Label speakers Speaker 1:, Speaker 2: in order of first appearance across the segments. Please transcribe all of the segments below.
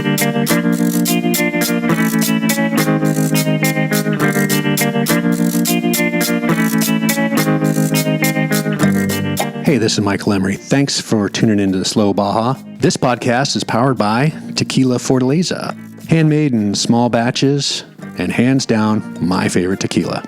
Speaker 1: Hey, this is Michael Emery. Thanks for tuning into the Slow Baja. This podcast is powered by Tequila Fortaleza, handmade in small batches, and hands down, my favorite tequila.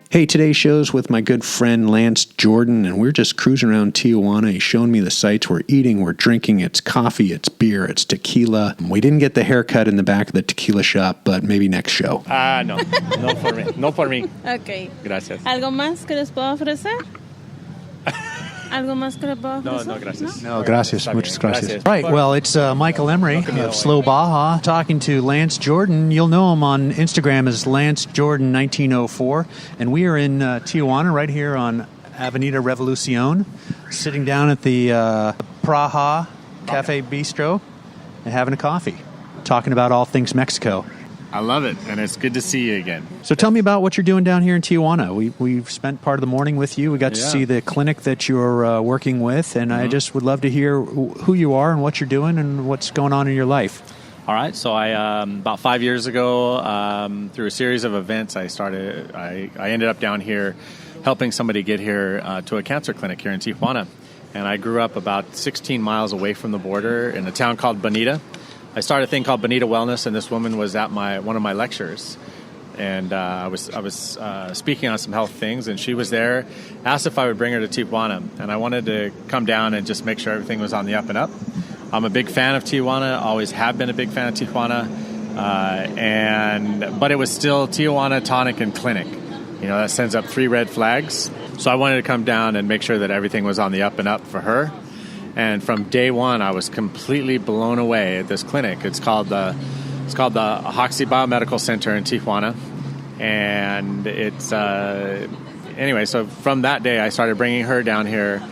Speaker 1: Hey, today's show's with my good friend Lance Jordan, and we're just cruising around Tijuana. He's showing me the sights. We're eating, we're drinking. It's coffee, it's beer, it's tequila. We didn't get the haircut in the back of the tequila shop, but maybe next show.
Speaker 2: No. No for me. No for me.
Speaker 3: Ok.
Speaker 2: Gracias.
Speaker 3: ¿Algo más que les puedo ofrecer? ¿Algo más que les puedo ofrecer?
Speaker 2: No, gracias.
Speaker 1: No, gracias. Muchas gracias.
Speaker 2: Gracias.
Speaker 1: Right, well, it's Michael Emery of Slow Baja talking to Lance Jordan. You'll know him on Instagram as Lance Jordan 1904. And we are in Tijuana right here on Avenida Revolucion, sitting down at the Praga Cafe Bistro and having a coffee, talking about all things Mexico.
Speaker 2: I love it, and it's good to see you again.
Speaker 1: So tell me about what you're doing down here in Tijuana. We've spent part of the morning with you. We got to see the clinic that you're working with, and I just would love to hear who you are and what you're doing and what's going on in your life.
Speaker 2: All right, so I about 5 years ago, through a series of events, I ended up down here helping somebody get here to a cancer clinic here in Tijuana. And I grew up about 16 miles away from the border in a town called Bonita. I started a thing called Bonita Wellness, and this woman was at one of my lectures, and I was speaking on some health things, and she was there, asked if I would bring her to Tijuana, and I wanted to come down and just make sure everything was on the up and up. I'm a big fan of Tijuana, always have been a big fan of Tijuana, but it was still Tijuana Tonic and Clinic. You know, that sends up 3 red flags. So I wanted to come down and make sure that everything was on the up and up for her. And from day one, I was completely blown away at this clinic. It's called the Hoxie Biomedical Center in Tijuana. And it's, anyway, so from that day, I started bringing her down here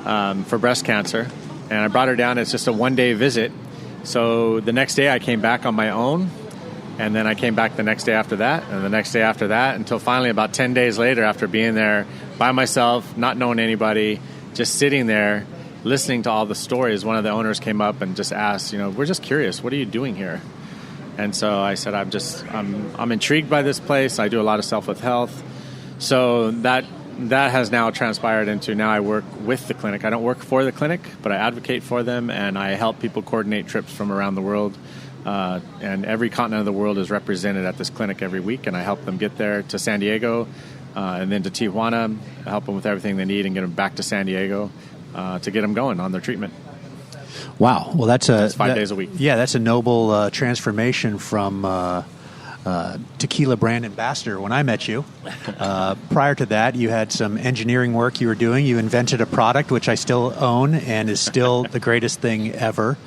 Speaker 2: for breast cancer. And I brought her down. It's just a one-day visit. So the next day, I came back on my own. And then I came back the next day after that, and the next day after that, until finally about 10 days later, after being there by myself, not knowing anybody, just sitting there, listening to all the stories, one of the owners came up and just asked, we're just curious, what are you doing here? And so I said, I'm intrigued by this place. I do a lot of stuff with health. So that has now transpired into now I work with the clinic. I don't work for the clinic, but I advocate for them, and I help people coordinate trips from around the world. And every continent of the world is represented at this clinic every week, and I help them get there to San Diego and then to Tijuana. I help them with everything they need and get them back to San Diego to get them going on their treatment.
Speaker 1: Wow. Well, that's
Speaker 2: 5 days a week.
Speaker 1: Yeah, that's a noble transformation from tequila brand ambassador when I met you. Prior to that, you had some engineering work you were doing. You invented a product, which I still own and is still the greatest thing ever.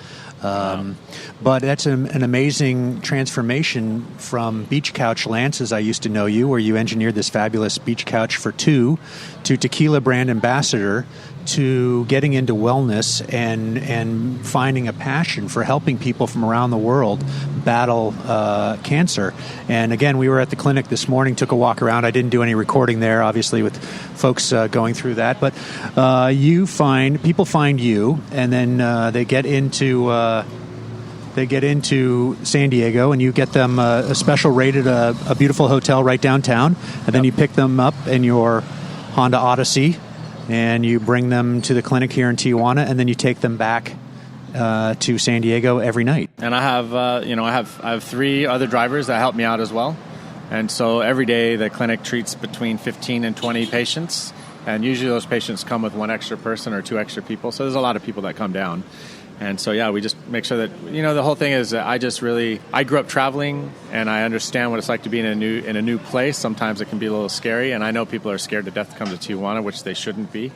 Speaker 1: But that's an amazing transformation from Beach Couch Lance, as I used to know you, where you engineered this fabulous beach couch for 2, to tequila brand ambassador, to getting into wellness and finding a passion for helping people from around the world battle cancer. And again, we were at the clinic this morning, took a walk around. I didn't do any recording there, obviously, with folks going through that. But people find you, and then they get into San Diego, and you get them a special rate at a beautiful hotel right downtown, and then you pick them up in your Honda Odyssey, and you bring them to the clinic here in Tijuana, and then you take them back to San Diego every night.
Speaker 2: And I have, I have 3 other drivers that help me out as well. And so every day the clinic treats between 15 and 20 patients, and usually those patients come with 1 extra person or 2 extra people. So there's a lot of people that come down. And so, we just make sure that, the whole thing is that I grew up traveling, and I understand what it's like to be in a new place. Sometimes it can be a little scary, and I know people are scared to death to come to Tijuana, which they shouldn't be.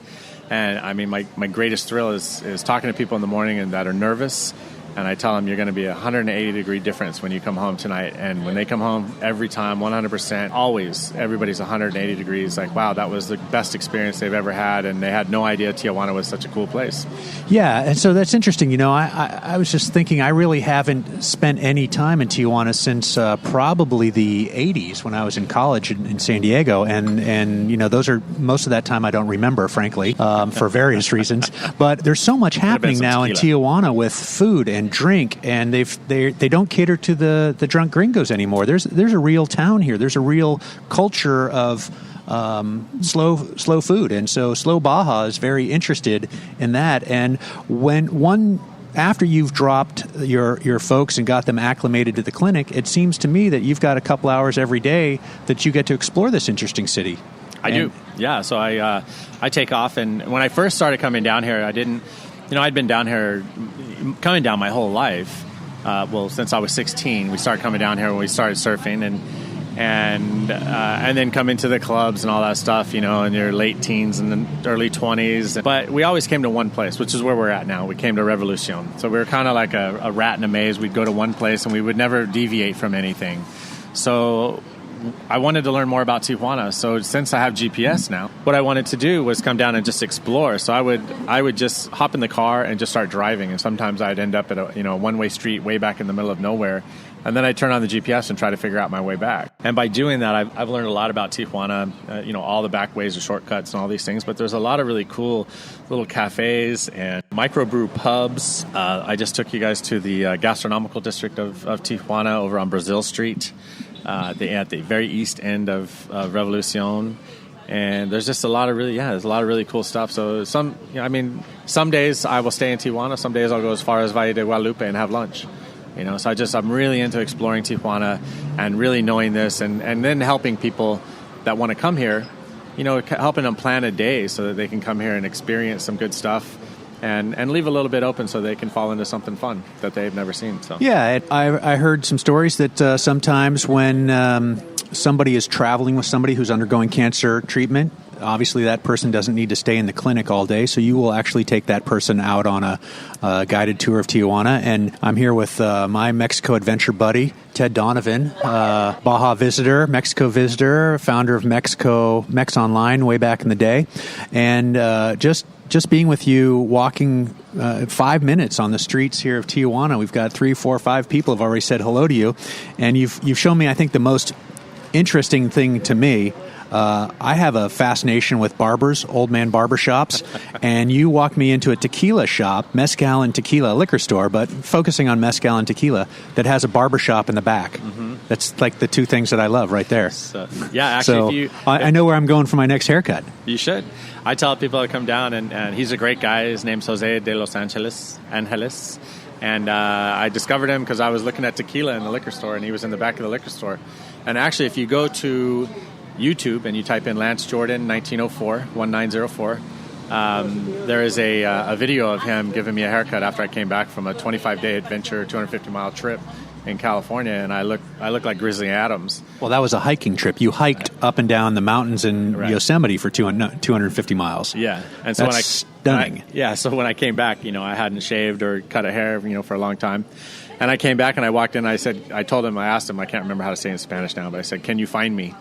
Speaker 2: And I mean, my greatest thrill is talking to people in the morning and that are nervous, And I tell them you're going to be a 180-degree difference when you come home tonight. And when they come home, every time, 100%, always, everybody's 180 degrees. Like, wow, that was the best experience they've ever had. And they had no idea Tijuana was such a cool place.
Speaker 1: Yeah, and so that's interesting. I was just thinking, I really haven't spent any time in Tijuana since probably the 80s when I was in college in San Diego. And those are, most of that time I don't remember, frankly, for various reasons. But there's so much happening now in Tijuana with food and drink, and they don't cater to the drunk gringos anymore. There's a real town here. There's a real culture of slow food, and so Slow Baja is very interested in that. And after you've dropped your folks and got them acclimated to the clinic, it seems to me that you've got a couple hours every day that you get to explore this interesting city.
Speaker 2: I do, yeah. So I take off, and when I first started coming down here, I didn't. I'd been down here, coming down my whole life. Since I was 16, we started coming down here when we started surfing, and then come into the clubs and all that stuff, in your late teens and then early 20s. But we always came to one place, which is where we're at now. We came to Revolucion. So we were kind of like a rat in a maze. We'd go to one place, and we would never deviate from anything. So I wanted to learn more about Tijuana. So since I have GPS now, what I wanted to do was come down and just explore. So I would just hop in the car and just start driving. And sometimes I'd end up at a one-way street way back in the middle of nowhere. And then I turn on the GPS and try to figure out my way back. And by doing that, I've learned a lot about Tijuana, all the back ways or shortcuts and all these things. But there's a lot of really cool little cafes and microbrew pubs. I just took you guys to the gastronomical district of Tijuana over on Brazil Street. At the very east end of Revolucion, and there's just a lot of really cool stuff. So some days I will stay in Tijuana, some days I'll go as far as Valle de Guadalupe and have lunch. So I'm really into exploring Tijuana and really knowing this, and then helping people that want to come here, helping them plan a day so that they can come here and experience some good stuff. And leave a little bit open so they can fall into something fun that they've never seen. So
Speaker 1: yeah, I heard some stories that sometimes when somebody is traveling with somebody who's undergoing cancer treatment, obviously that person doesn't need to stay in the clinic all day, so you will actually take that person out on a guided tour of Tijuana. And I'm here with my Mexico adventure buddy, Ted Donovan, Baja visitor, Mexico visitor, founder of Mex Online way back in the day. And just being with you, walking 5 minutes on the streets here of Tijuana, we've got 3, 4, 5 people have already said hello to you, and you've shown me, I think, the most interesting thing to me. I have a fascination with barbers, old man barber shops, and you walked me into a tequila shop, mezcal and tequila liquor store, but focusing on mezcal and tequila, that has a barber shop in the back. Mm-hmm. That's like the two things that I love right there.
Speaker 2: Actually,
Speaker 1: I know where I'm going for my next haircut.
Speaker 2: You should. I tell people to come down, and he's a great guy. His name's Jose de Los Angeles. And I discovered him because I was looking at tequila in the liquor store, and he was in the back of the liquor store. And actually, if you go to YouTube and you type in Lance Jordan 1904, there is a video of him giving me a haircut after I came back from a 25-day adventure, 250-mile trip in California, and I look like Grizzly Adams.
Speaker 1: Well, that was a hiking trip. You hiked up and down the mountains in Yosemite for 250 miles.
Speaker 2: Yeah, and
Speaker 1: so that's stunning.
Speaker 2: So when I came back, I hadn't shaved or cut a hair, for a long time. And I came back and I walked in. I asked him, I can't remember how to say it in Spanish now, but I said, "Can you find me?"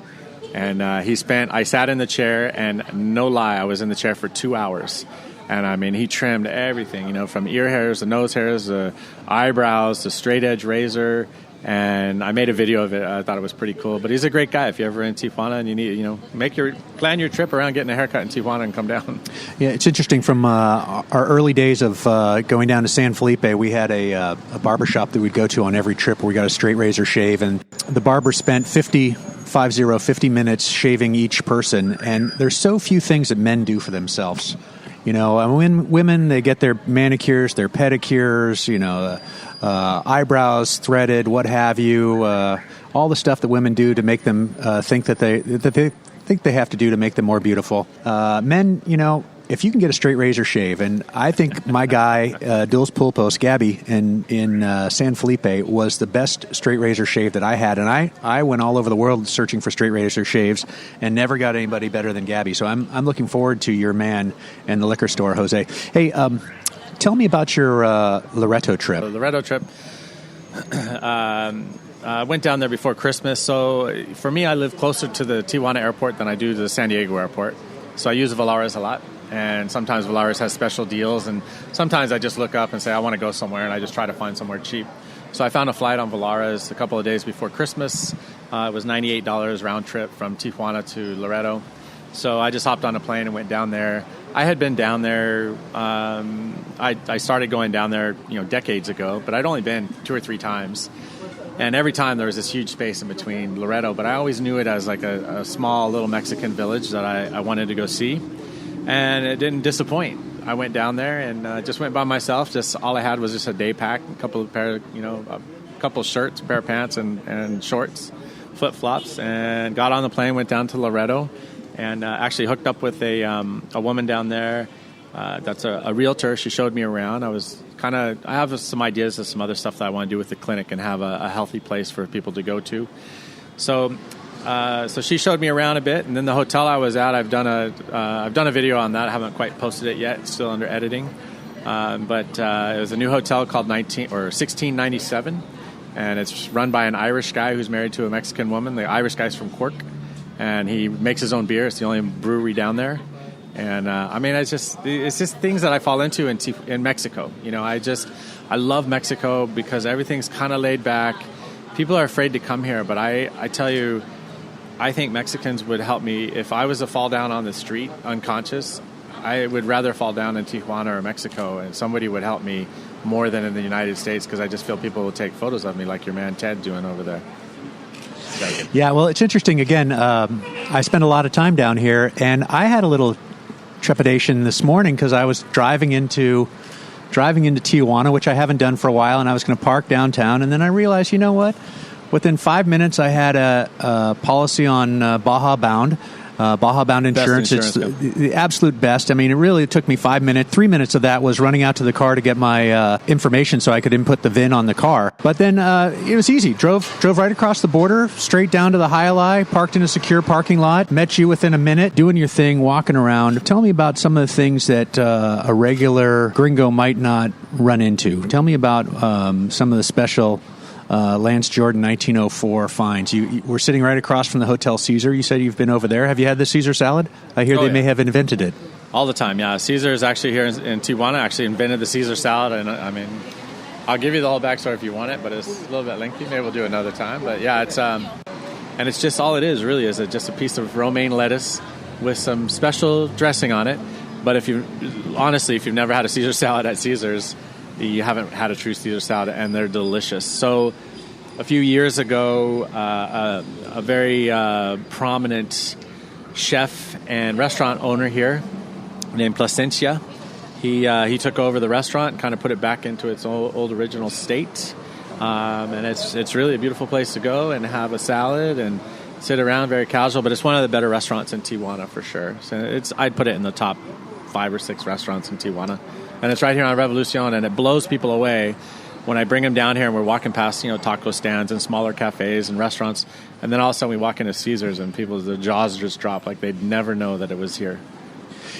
Speaker 2: And I sat in the chair, and no lie, I was in the chair for 2 hours. And he trimmed everything, from ear hairs to nose hairs to eyebrows to straight edge razor. And I made a video of it. I thought it was pretty cool. But he's a great guy. If you're ever in Tijuana and you need, plan your trip around getting a haircut in Tijuana and come down.
Speaker 1: Yeah, it's interesting. From our early days of going down to San Felipe, we had a barbershop that we'd go to on every trip where we got a straight razor shave. And the barber spent 50 minutes shaving each person. And there's so few things that men do for themselves. When women, they get their manicures, their pedicures, eyebrows threaded, what have you, all the stuff that women do to make them think that they have to do to make them more beautiful. Men, if you can get a straight razor shave, and I think my guy, Dos Pulpos, Gabby, in San Felipe, was the best straight razor shave that I had. And I went all over the world searching for straight razor shaves and never got anybody better than Gabby. So I'm looking forward to your man in the liquor store, Jose. Hey, Tell me about your Loreto trip.
Speaker 2: The Loreto trip, I went down there before Christmas. So for me, I live closer to the Tijuana airport than I do to the San Diego airport. So I use Valaris a lot. And sometimes Valaris has special deals. And sometimes I just look up and say, I want to go somewhere. And I just try to find somewhere cheap. So I found a flight on Valaris a couple of days before Christmas. It was $98 round trip from Tijuana to Loreto. So I just hopped on a plane and went down there. I had been down there. I started going down there, decades ago, but I'd only been 2 or 3 times. And every time there was this huge space in between Loreto, but I always knew it as like a small little Mexican village that I wanted to go see. And it didn't disappoint. I went down there and just went by myself. Just all I had was just a day pack, a couple of shirts, a pair of pants, and shorts, flip flops, and got on the plane. Went down to Loreto, and actually hooked up with a woman down there. That's a realtor. She showed me around. I have some ideas of some other stuff that I want to do with the clinic and have a healthy place for people to go to. So she showed me around a bit, and then the hotel I was at, I've done a video on that. I haven't quite posted it yet; it's still under editing. But it was a new hotel called 1697, and it's run by an Irish guy who's married to a Mexican woman. The Irish guy's from Cork, and he makes his own beer. It's the only brewery down there. And it's just things that I fall into in Mexico. I love Mexico because everything's kind of laid back. People are afraid to come here, but I tell you, I think Mexicans would help me. If I was to fall down on the street unconscious, I would rather fall down in Tijuana or Mexico, and somebody would help me more than in the United States, because I just feel people will take photos of me like your man Ted doing over there.
Speaker 1: Yeah, well, it's interesting. Again, I spent a lot of time down here, and I had a little trepidation this morning because I was driving into Tijuana, which I haven't done for a while, and I was going to park downtown, and then I realized, you know what? Within 5 minutes, I had a policy on Baja Bound insurance. It's the absolute best. I mean, it really took me 5 minutes. 3 minutes of that was running out to the car to get my information so I could input the VIN on the car. But then it was easy. Drove right across the border, straight down to the Hialeah, parked in a secure parking lot, met you within a minute, doing your thing, walking around. Tell me about some of the things that a regular gringo might not run into. Tell me about some of the special Lance Jordan 1904 finds. We're sitting right across from the Hotel Caesar. You said you've been over there. Have you had the Caesar salad? I hear they may have invented it.
Speaker 2: All the time, yeah. Caesar is actually here in Tijuana, actually invented the Caesar salad. And I'll give you the whole backstory if you want it, but it's a little bit lengthy. Maybe we'll do it another time. But yeah, it's just all it is really is just a piece of romaine lettuce with some special dressing on it. But if you've never had a Caesar salad at Caesar's, you haven't had a true Caesar salad, and they're delicious. So a few years ago, a very prominent chef and restaurant owner here named Plasencia, he took over the restaurant and kind of put it back into its old original state. And it's really a beautiful place to go and have a salad and sit around, very casual. But it's one of the better restaurants in Tijuana for sure. So I'd put it in the top 5 or 6 restaurants in Tijuana. And it's right here on Revolucion, and it blows people away when I bring them down here and we're walking past, taco stands and smaller cafes and restaurants, and then all of a sudden we walk into Caesar's and their jaws just drop like they'd never know that it was here.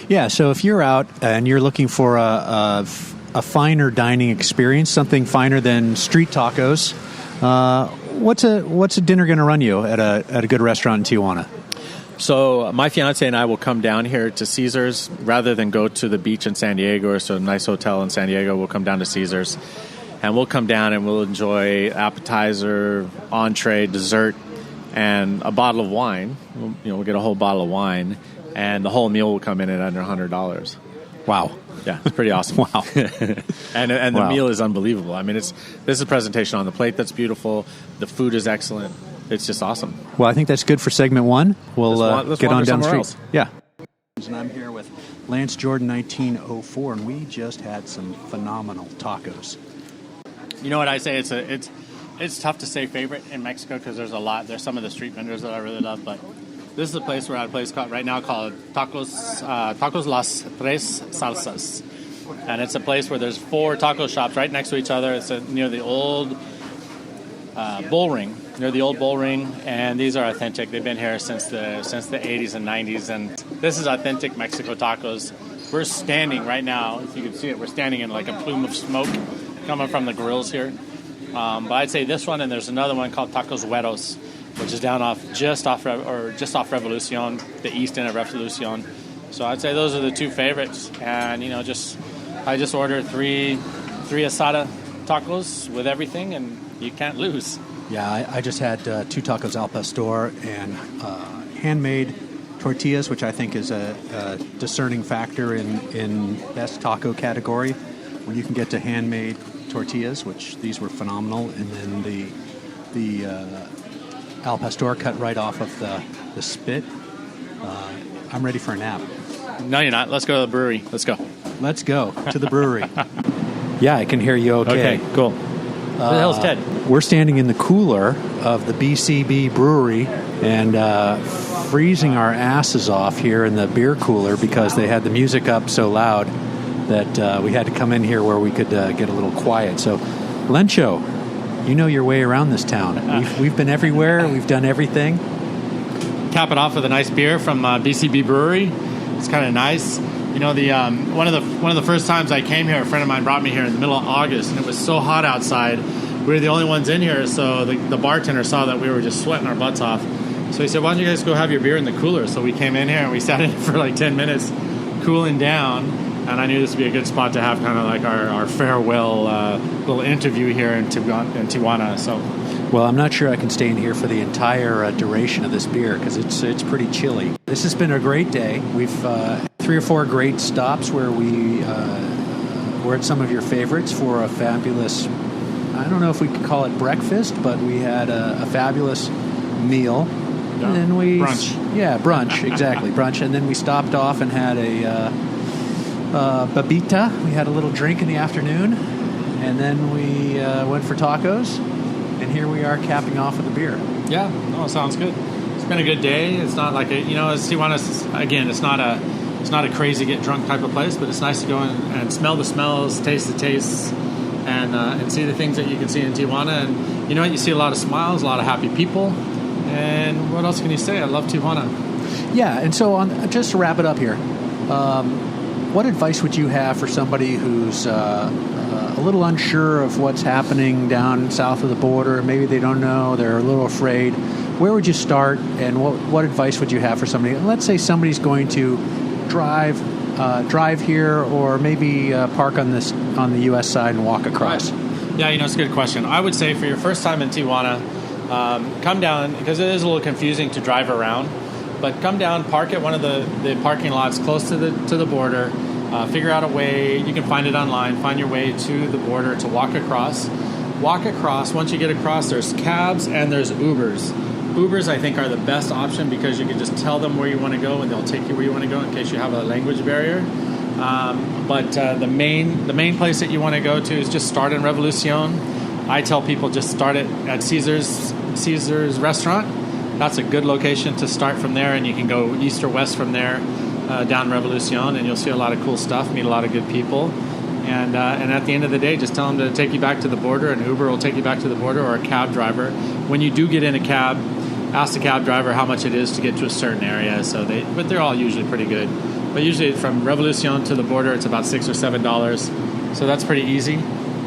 Speaker 1: Yeah, so if you're out and you're looking for a finer dining experience, something finer than street tacos, what's a dinner going to run you at a good restaurant in Tijuana?
Speaker 2: So my fiance and I will come down here to Caesar's rather than go to the beach in San Diego or a nice hotel in San Diego. We'll come down to Caesar's, and we'll come down and we'll enjoy appetizer, entree, dessert, and a bottle of wine. We'll get a whole bottle of wine, and the whole meal will come in at under $100.
Speaker 1: Wow.
Speaker 2: Yeah, it's pretty awesome.
Speaker 1: Wow.
Speaker 2: and the meal is unbelievable. I mean, this is a presentation on the plate that's beautiful. The food is excellent. It's just awesome.
Speaker 1: Well, I think that's good for segment 1. Let's get on down the street.
Speaker 2: Else.
Speaker 1: Yeah. And I'm here with Lance Jordan 1904, and we just had some phenomenal tacos.
Speaker 2: You know what I say? It's tough to say favorite in Mexico because there's a lot. There's some of the street vendors that I really love, but this is a place we're at a place called Tacos Las Tres Salsas, and it's a place where there's 4 taco shops right next to each other. It's near the old bull ring. Near the old bull ring, and these are authentic. They've been here since the 80s and 90s, and this is authentic Mexico tacos. We're standing right now, as you can see it, we're standing in like a plume of smoke coming from the grills here. But I'd say this one, and there's another one called Tacos Güeros, which is just off Revolucion, the east end of Revolucion. So I'd say those are the two favorites. And I just ordered three asada tacos with everything, and you can't lose.
Speaker 1: Yeah, I just had 2 tacos al pastor and handmade tortillas, which I think is a discerning factor in best taco category. When you can get to handmade tortillas, which these were phenomenal, and then the al pastor cut right off of the spit. I'm ready for a nap.
Speaker 2: No, you're not. Let's go to the brewery. Let's go.
Speaker 1: Let's go to the brewery. Yeah, I can hear you okay.
Speaker 2: Okay, cool. Where the hell's Ted?
Speaker 1: We're standing in the cooler of the BCB brewery and freezing our asses off here in the beer cooler because they had the music up so loud that we had to come in here where we could get a little quiet. So, Lencho, you know your way around this town. We've been everywhere. We've done everything.
Speaker 2: Cap it off with a nice beer from BCB Brewery. It's kind of nice. One of the first times I came here, a friend of mine brought me here in the middle of August, and it was so hot outside. We were the only ones in here, so the bartender saw that we were just sweating our butts off. So he said, "Why don't you guys go have your beer in the cooler?" So we came in here and we sat in for like 10 minutes, cooling down. And I knew this would be a good spot to have kind of like our farewell little interview here in Tijuana. So,
Speaker 1: well, I'm not sure I can stay in here for the entire duration of this beer because it's pretty chilly. This has been a great day. We've 3 or 4 great stops where we were at some of your favorites for a fabulous, I don't know if we could call it breakfast, but we had a fabulous meal.
Speaker 2: Yeah.
Speaker 1: And then
Speaker 2: brunch.
Speaker 1: Yeah, brunch, exactly, brunch. And then we stopped off and had a babita. We had a little drink in the afternoon, and then we went for tacos, and here we are capping off with a beer.
Speaker 2: Yeah, no, sounds good. It's been a good day. It's not like Tijuana. Again, it's not a crazy get drunk type of place, but it's nice to go in and smell the smells, taste the tastes, and see the things that you can see in Tijuana. And you know what? You see a lot of smiles, a lot of happy people, and what else can you say? I love Tijuana.
Speaker 1: Yeah, and so just to wrap it up here. What advice would you have for somebody who's a little unsure of what's happening down south of the border? Maybe they don't know, they're a little afraid. Where would you start, and what advice would you have for somebody? Let's say somebody's going to drive here, or maybe park on the U.S. side and walk across.
Speaker 2: Right. Yeah, it's a good question. I would say for your first time in Tijuana, come down, because it is a little confusing to drive around. But come down, park at one of the parking lots close to the border. Figure out a way. You can find it online. Find your way to the border to walk across. Walk across. Once you get across, there's cabs and there's Ubers. Ubers, I think, are the best option because you can just tell them where you want to go and they'll take you where you want to go in case you have a language barrier. But the main place that you want to go to is just start in Revolucion. I tell people just start at Caesar's restaurant. That's a good location to start from there, and you can go east or west from there down Revolucion, and you'll see a lot of cool stuff, meet a lot of good people. And at the end of the day, just tell them to take you back to the border, and Uber will take you back to the border, or a cab driver. When you do get in a cab, ask the cab driver how much it is to get to a certain area. But they're all usually pretty good. But usually from Revolucion to the border, it's about $6 or $7. So that's pretty easy.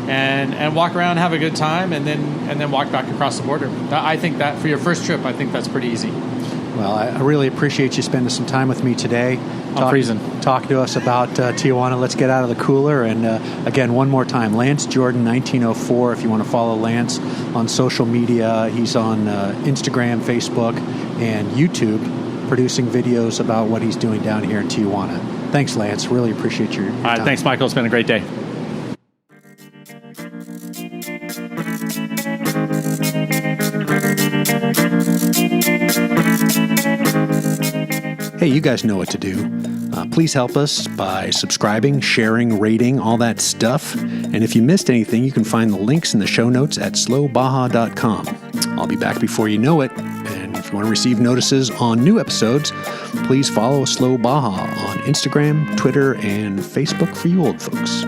Speaker 2: And walk around, have a good time, and then walk back across the border. I think that for your first trip, I think that's pretty easy.
Speaker 1: Well, I really appreciate you spending some time with me today. Talk to us about Tijuana. Let's get out of the cooler. And again, one more time, Lance Jordan, 1904. If you want to follow Lance on social media, he's on Instagram, Facebook, and YouTube, producing videos about what he's doing down here in Tijuana. Thanks, Lance. Really appreciate your time.
Speaker 2: All right, thanks, Michael. It's been a great day.
Speaker 1: Hey, you guys know what to do. Please help us by subscribing, sharing, rating, all that stuff. And if you missed anything, you can find the links in the show notes at slowbaja.com. I'll be back before you know it. And if you want to receive notices on new episodes, please follow Slow Baja on Instagram, Twitter, and Facebook for you old folks.